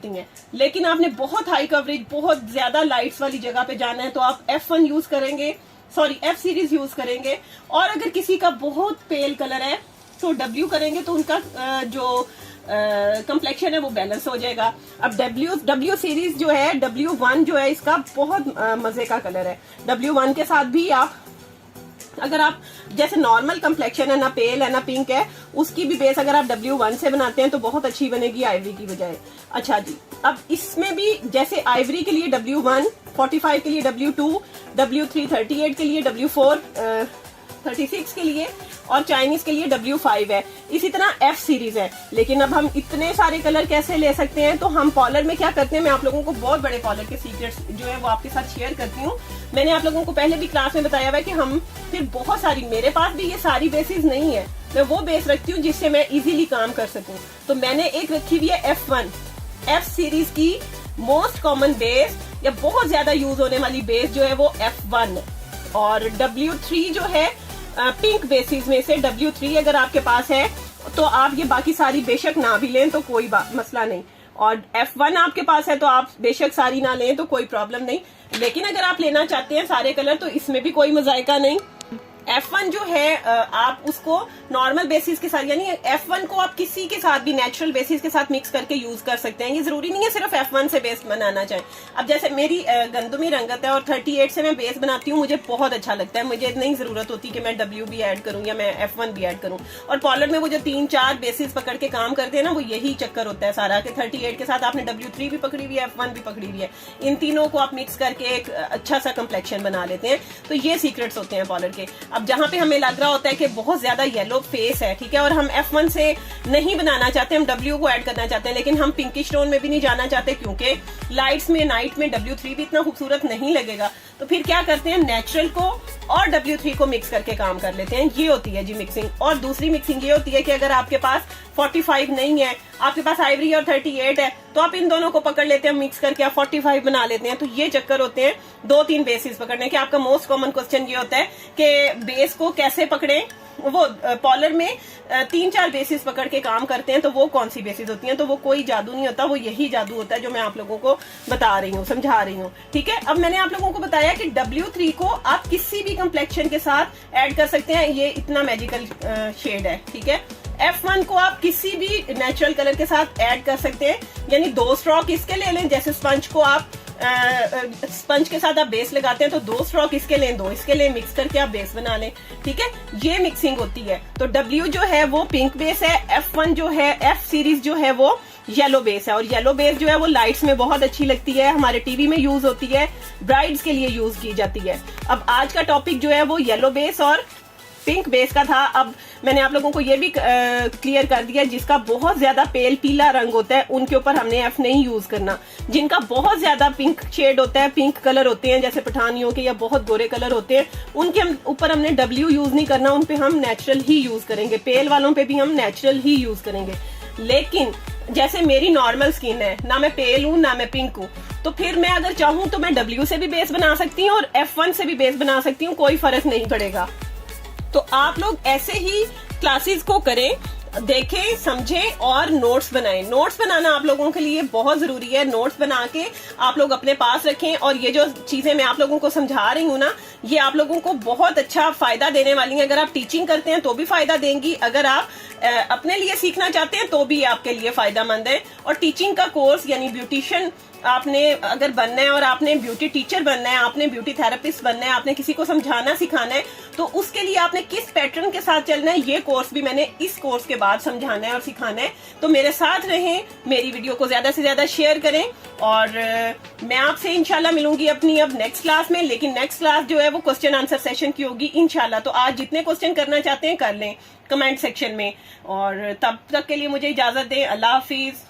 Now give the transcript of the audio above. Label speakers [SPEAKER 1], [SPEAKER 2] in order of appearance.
[SPEAKER 1] जाती हैं। लेकिन आपने बहुत हाई कवरेज, बहुत ज्यादा लाइट्स वाली जगह पे जाना है तो आप F1 यूज करेंगे, सॉरी F सीरीज यूज करेंगे। और अगर किसी का बहुत पेल कलर है तो W करेंगे तो उनका जो कंप्लेक्शन है वो बैलेंस हो जाएगा। अब W सीरीज जो है, W1 जो है इसका बहुत मजे का कलर है। W1 के साथ भी आप अगर आप जैसे नॉर्मल कंप्लेक्शन है, ना पेल है ना पिंक है, उसकी भी बेस अगर आप W1 से बनाते हैं तो बहुत अच्छी बनेगी आइवरी की बजाय। अच्छा जी, अब इसमें भी जैसे आइवरी के लिए W1, 45 के लिए W2, W3 38 के लिए, W4 36 के लिए और चाइनीज के लिए W5 है। इसी तरह F सीरीज है। लेकिन अब हम इतने सारे कलर कैसे ले सकते हैं, तो हम पॉलर में क्या करते हैं, मैं आप लोगों को बहुत बड़े पॉलर के सीक्रेट्स जो है वो आपके साथ शेयर करती हूँ। मैंने आप लोगों को पहले भी क्लास में बताया हुआ है कि हम फिर बहुत सारी, मेरे पास भी ये सारी बेसिस नहीं है, मैं वो बेस रखती हूँ जिससे मैं इजीली काम कर सकूँ। तो मैंने एक रखी हुई है F1, F सीरीज की मोस्ट कॉमन बेस या बहुत ज्यादा यूज होने वाली बेस जो है वो F1। और W3 जो है पिंक बेसिस में से W3 अगर आपके पास है तो आप ये बाकी सारी बेशक ना भी लें तो कोई मसला नहीं। और F1 आपके पास है तो आप बेशक सारी ना लें तो कोई प्रॉब्लम नहीं। लेकिन अगर आप लेना चाहते हैं सारे कलर तो इसमें भी कोई मजायका नहीं। F1 जो है आप उसको नॉर्मल बेसिस के साथ, यानी F1 को आप किसी के साथ भी नेचुरल बेसिस के साथ मिक्स करके यूज कर सकते हैं। ये जरूरी नहीं है सिर्फ F1 से बेस बनाना चाहें। अब जैसे मेरी गंदमी रंगत है और 38 से मैं बेस बनाती हूँ, मुझे बहुत अच्छा लगता है, मुझे नहीं जरूरत होती कि मैं W भी ऐड करूँ या मैं F1 भी ऐड करूँ। और पॉलर में वो जो 3-4 बेसिस पकड़ के काम करते हैं ना, वो यही चक्कर होता है सारा कि 38 के साथ आपने W3 भी पकड़ी हुई है, F1 भी पकड़ी हुई है, इन तीनों को आप मिक्स करके एक अच्छा सा कंप्लेक्शन बना लेते हैं। तो ये सीक्रेट्स होते हैं पॉलर के। अब जहां पे हमें लग रहा होता है कि बहुत ज्यादा येलो फेस है, ठीक है, और हम F1 से नहीं बनाना चाहते, हम W को ऐड करना चाहते हैं, लेकिन हम पिंकिश टोन में भी नहीं जाना चाहते क्योंकि लाइट्स में नाइट में W3 भी इतना खूबसूरत नहीं लगेगा। तो फिर क्या करते हैं, नेचुरल को और W3 को मिक्स करके काम कर लेते हैं। ये होती है जी मिक्सिंग। और दूसरी मिक्सिंग ये होती है कि अगर आपके पास 45 नहीं है, आपके पास आइवरी और 38 है, तो आप इन दोनों को पकड़ लेते हैं, मिक्स करके आप 45 बना लेते हैं। तो ये चक्कर होते हैं 2-3 बेसिस पकड़ने के। आपका मोस्ट कॉमन क्वेश्चन ये होता है कि बेस को कैसे पकड़ें। वो पॉलर में 3-4 बेसिस पकड़ के काम करते हैं, तो वो कौन सी बेसिस होती हैं? तो वो कोई जादू नहीं होता, वो यही जादू होता है जो मैं आप लोगों को बता रही हूँ, समझा रही हूँ, ठीक है। अब मैंने आप लोगों को बताया कि W3 को आप किसी भी कंप्लेक्शन के साथ ऐड कर सकते हैं, ये इतना मैजिकल शेड है, ठीक है। F1 को आप किसी भी नेचुरल कलर के साथ ऐड कर सकते हैं, यानी 2 स्ट्रोक इसके ले लें। जैसे स्पंज को आप स्पंज के साथ आप बेस लगाते हैं तो 2 स्ट्रोक इसके लें, 2 इसके लें, मिक्स करके आप बेस बना लें, ठीक है। ये मिक्सिंग होती है। तो W जो है वो पिंक बेस है, F1 जो है, F सीरीज जो है वो येलो बेस है। और येलो बेस जो है वो लाइट्स में बहुत अच्छी लगती है, हमारे टीवी में यूज होती है, ब्राइड्स के लिए यूज की जाती है। अब आज का टॉपिक जो है वो येलो बेस और पिंक बेस का था। अब मैंने आप लोगों को ये भी क्लियर कर दिया, जिसका बहुत ज्यादा पेल पीला रंग होता है उनके ऊपर हमने F नहीं यूज करना। जिनका बहुत ज्यादा पिंक शेड होता है, पिंक कलर होते हैं जैसे पठानियों के, या बहुत गोरे कलर होते हैं, उनके ऊपर हमने W यूज नहीं करना, उन पे हम नेचुरल ही यूज करेंगे। पेल वालों पे भी हम नेचुरल ही यूज करेंगे। लेकिन जैसे मेरी नॉर्मल स्किन है, ना मैं पेल हूं ना मैं पिंक हूं, तो फिर मैं अगर चाहूं तो मैं W से भी बेस बना सकती हूँ और F1 से भी बेस बना सकती हूँ, कोई फर्क नहीं पड़ेगा। तो आप लोग ऐसे ही क्लासेस को करें, देखें, समझें और नोट्स बनाएं। नोट्स बनाना आप लोगों के लिए बहुत जरूरी है। नोट्स बना के आप लोग अपने पास रखें। और ये जो चीजें मैं आप लोगों को समझा रही हूँ ना, ये आप लोगों को बहुत अच्छा फायदा देने वाली हैं। अगर आप टीचिंग करते हैं तो भी फायदा देंगी, अगर आप अपने लिए सीखना चाहते हैं तो भी आपके लिए फायदेमंद है। और टीचिंग का कोर्स यानी ब्यूटिशियन आपने अगर बनना है और आपने ब्यूटी टीचर बनना है, आपने ब्यूटी थेरेपिस्ट बनना है, आपने किसी को समझाना सिखाना है, तो उसके लिए आपने किस पैटर्न के साथ चलना है, ये कोर्स भी मैंने इस कोर्स के बाद समझाना है और सिखाना है। तो मेरे साथ रहें, मेरी वीडियो को ज्यादा से ज्यादा शेयर करें और मैं आपसे इंशाल्लाह मिलूंगी अपनी अब नेक्स्ट क्लास में। लेकिन नेक्स्ट क्लास जो है वो क्वेश्चन आंसर सेशन की होगी इंशाल्लाह। तो आज जितने क्वेश्चन करना चाहते हैं कर लें कमेंट सेक्शन में। और तब तक के लिए मुझे इजाजत दें। अल्लाह हाफिज।